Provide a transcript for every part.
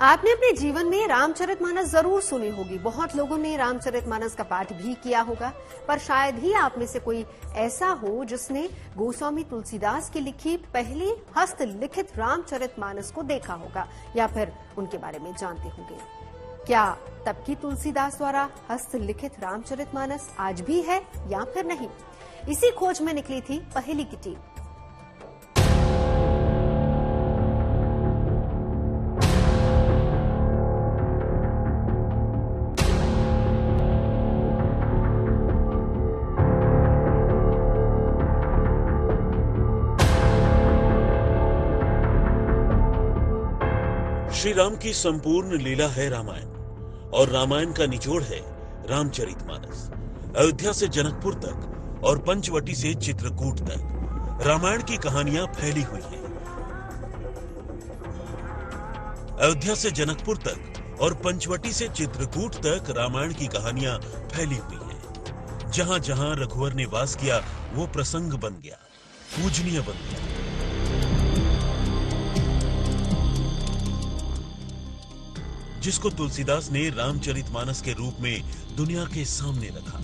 आपने अपने जीवन में रामचरितमानस जरूर सुनी होगी। बहुत लोगों ने रामचरितमानस का पाठ भी किया होगा, पर शायद ही आप में से कोई ऐसा हो जिसने गोस्वामी तुलसीदास की लिखी पहली हस्तलिखित रामचरितमानस को देखा होगा या फिर उनके बारे में जानते होंगे। क्या तब की तुलसीदास द्वारा हस्तलिखित रामचरितमानस आज भी है या फिर नहीं? इसी खोज में निकली थी पहेली की टीम। श्री राम की संपूर्ण लीला है रामायण, और रामायण का निचोड़ है रामचरितमानस। अयोध्या से जनकपुर तक और पंचवटी से चित्रकूट तक रामायण की कहानियां फैली हुई हैं। अयोध्या से जनकपुर तक और पंचवटी से चित्रकूट तक रामायण की कहानियां फैली हुई हैं। जहां जहां रघुवर ने वास किया वो प्रसंग बन गया, पूजनीय बन गया। जिसको तुलसीदास ने रामचरितमानस के रूप में दुनिया के सामने रखा।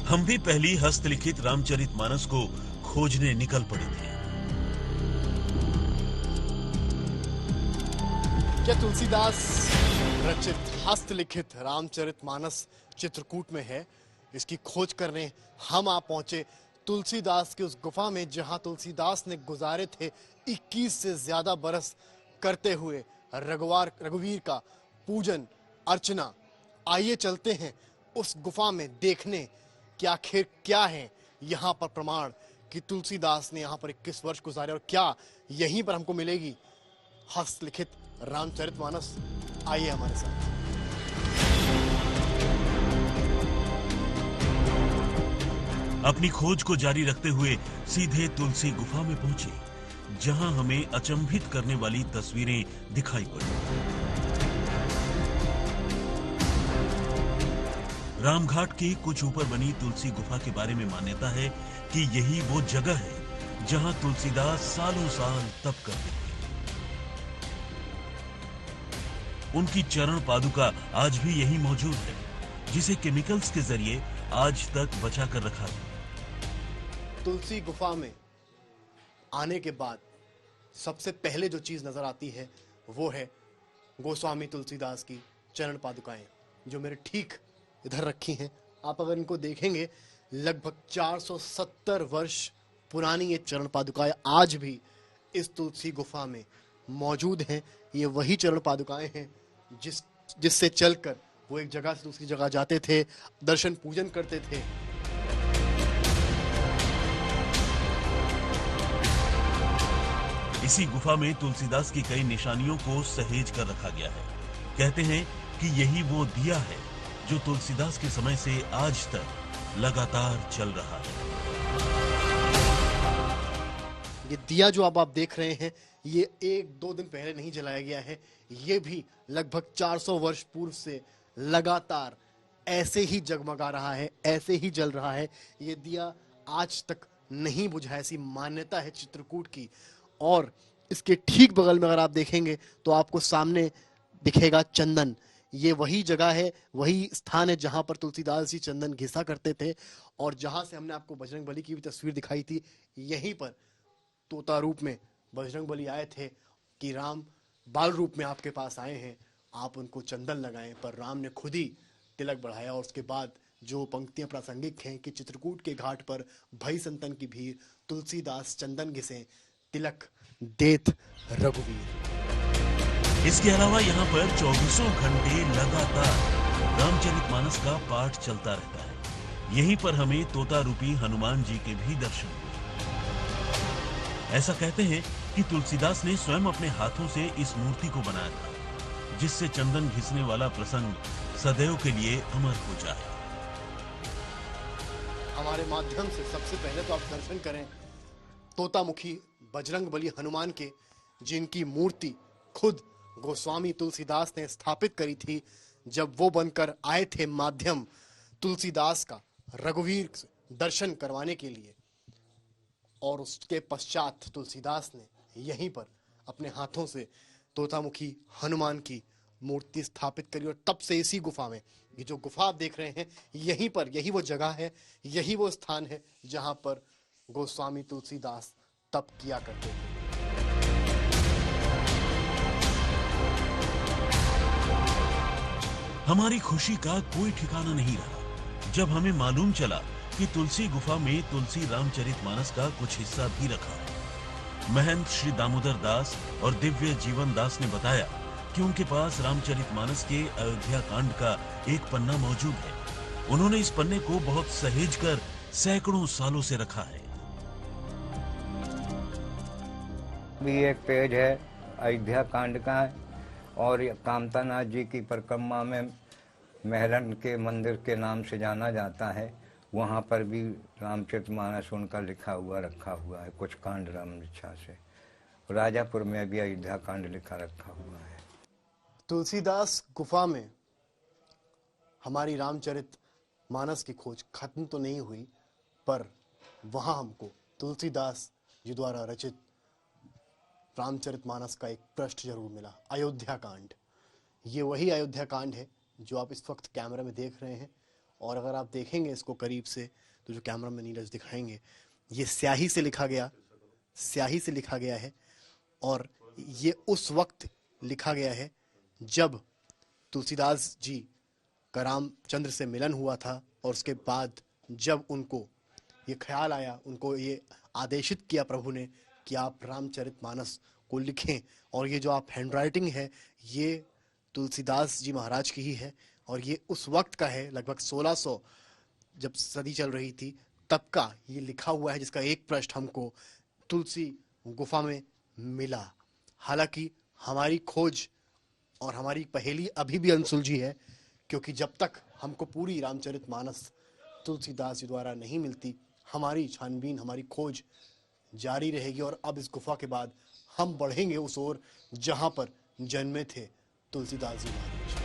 हम भी पहली हस्तलिखित रामचरितमानस को खोजने निकल पड़े थे। क्या तुलसीदास रचित हस्तलिखित रामचरितमानस चित्रकूट में है? इसकी खोज करने हम आप पहुंचे तुलसीदास की उस गुफा में जहां तुलसीदास ने गुजारे थे 21 से ज्यादा बरस करते हुए रघुवीर का पूजन अर्चना। आइए चलते हैं उस गुफा में देखने कि आखिर क्या है यहाँ पर प्रमाण कि तुलसीदास ने यहाँ पर 21 वर्ष गुजारे, और क्या यहीं पर हमको मिलेगी हस्तलिखित रामचरितमानस। आइए हमारे साथ। अपनी खोज को जारी रखते हुए सीधे तुलसी गुफा में पहुंचे, जहां हमें अचंभित करने वाली तस्वीरें दिखाई पड़ी। रामघाट के कुछ ऊपर बनी तुलसी गुफा के बारे में मान्यता है कि यही वो जगह है जहां तुलसीदास सालों साल तप करते थे। उनकी चरण पादुका आज भी यही मौजूद है, जिसे केमिकल्स के जरिए आज तक बचा कर रखा है। तुलसी गुफा में आने के बाद सबसे पहले जो चीज नजर आती है वो है गोस्वामी तुलसीदास की चरण पादुकाएं, जो मेरे ठीक इधर रखी हैं। आप अगर इनको देखेंगे, लगभग 470 वर्ष पुरानी ये चरण पादुकाएं आज भी इस तुलसी गुफा में मौजूद हैं। ये वही चरण पादुकाएं हैं जिससे चलकर वो एक जगह से दूसरी जगह जाते थे, दर्शन पूजन करते थे। इसी गुफा में तुलसीदास की कई निशानियों को सहेज कर रखा गया है। कहते हैं कि यही वो दिया है जो तुलसीदास के समय से आज तक लगातार चल रहा है। ये दिया जो अब आप देख रहे हैं, ये 1-2 दिन पहले नहीं जलाया गया है। ये भी लगभग 400 वर्ष पूर्व से लगातार ऐसे ही जगमगा रहा है, ऐसे ही जल रहा है। ये दिया आज तक नहीं बुझा, ऐसी मान्यता है चित्रकूट की। और इसके ठीक बगल में अगर आप देखेंगे तो आपको सामने दिखेगा चंदन। ये वही जगह है, वही स्थान है जहां पर तुलसीदास जी चंदन घिसा करते थे, और जहां से हमने आपको बजरंगबली की भी तस्वीर दिखाई थी। यहीं पर तोता रूप में बजरंगबली आए थे कि राम बाल रूप में आपके पास आए हैं, आप उनको चंदन लगाएं, पर राम ने खुद ही तिलक बढ़ाया। और उसके बाद जो पंक्तियां प्रासंगिक हैं कि चित्रकूट के घाट पर भई संतन की भीड़, तुलसीदास चंदन घिसे, तिलक देत रघुवीर। इसके अलावा यहाँ पर 24 घंटे लगातार रामचरितमानस का पाठ चलता रहता है। यहीं पर हमें तोता रूपी हनुमान जी के भी दर्शन हुए। ऐसा कहते हैं कि तुलसीदास ने स्वयं अपने हाथों से इस मूर्ति को बनाया था, जिससे चंदन घिसने वाला प्रसंग सदैव के लिए अमर हो जाए। हमारे माध्यम से सबसे पहले तो आप दर्शन करें तोतामुखी बजरंगबली हनुमान के, जिनकी मूर्ति खुद गोस्वामी तुलसीदास ने स्थापित करी थी जब वो बनकर आए थे माध्यम तुलसीदास का रघुवीर दर्शन करवाने के लिए। और उसके पश्चात तुलसीदास ने यहीं पर अपने हाथों से तोतामुखी हनुमान की मूर्ति स्थापित करी और तब से इसी गुफा में, ये जो गुफा आप देख रहे हैं, यहीं पर, यही वो जगह है, यही वो स्थान है जहां पर गोस्वामी तुलसीदास तप किया करते थे। हमारी खुशी का कोई ठिकाना नहीं रहा जब हमें मालूम चला कि तुलसी गुफा में तुलसी रामचरितमानस का कुछ हिस्सा भी रखा है। महंत श्री दामोदर दास और दिव्य जीवन दास ने बताया कि उनके पास रामचरितमानस के अयोध्या कांड का एक पन्ना मौजूद है। उन्होंने इस पन्ने को बहुत सहेज कर सैकड़ों सालों से रखा है। भी एक पेज है अयोध्या कांड का है और कामतानाथ जी की परिक्रमा में महलन के मंदिर के नाम से जाना जाता है। वहाँ पर भी रामचरितमानस उनका लिखा हुआ रखा हुआ है, कुछ कांड रामलिच्छा से। राजापुर में भी अयोध्या कांड लिखा रखा हुआ है। तुलसीदास गुफा में हमारी रामचरितमानस की खोज खत्म तो नहीं हुई, पर वहां हमको तुलसीदास जी द्वारा रचित रामचरितमानस का एक पृष्ठ जरूर मिला, अयोध्या कांड। ये वही अयोध्या कांड है जो आप इस वक्त कैमरा में देख रहे हैं, और अगर आप देखेंगे इसको करीब से तो जो कैमरा में नीरज दिखाएंगे, ये स्याही से लिखा गया है। और ये उस वक्त लिखा गया है जब तुलसीदास जी का रामचंद्र से मिलन हुआ था, और उसके बाद जब उनको ये ख्याल आया, उनको ये आदेशित किया प्रभु ने कि आप रामचरितमानस को लिखें। और ये जो आप हैंडराइटिंग है, ये तुलसीदास जी महाराज की ही है, और ये उस वक्त का है, लगभग 1600 जब सदी चल रही थी तब का ये लिखा हुआ है, जिसका एक पृष्ठ हमको तुलसी गुफा में मिला। हालांकि हमारी खोज और हमारी पहेली अभी भी अनसुलझी है, क्योंकि जब तक हमको पूरी रामचरितमानस तुलसीदास जी द्वारा नहीं मिलती, हमारी छानबीन, हमारी खोज जारी रहेगी। और अब इस गुफा के बाद हम बढ़ेंगे उस ओर जहां पर जन्मे थे तुलसीदास जी महाराज।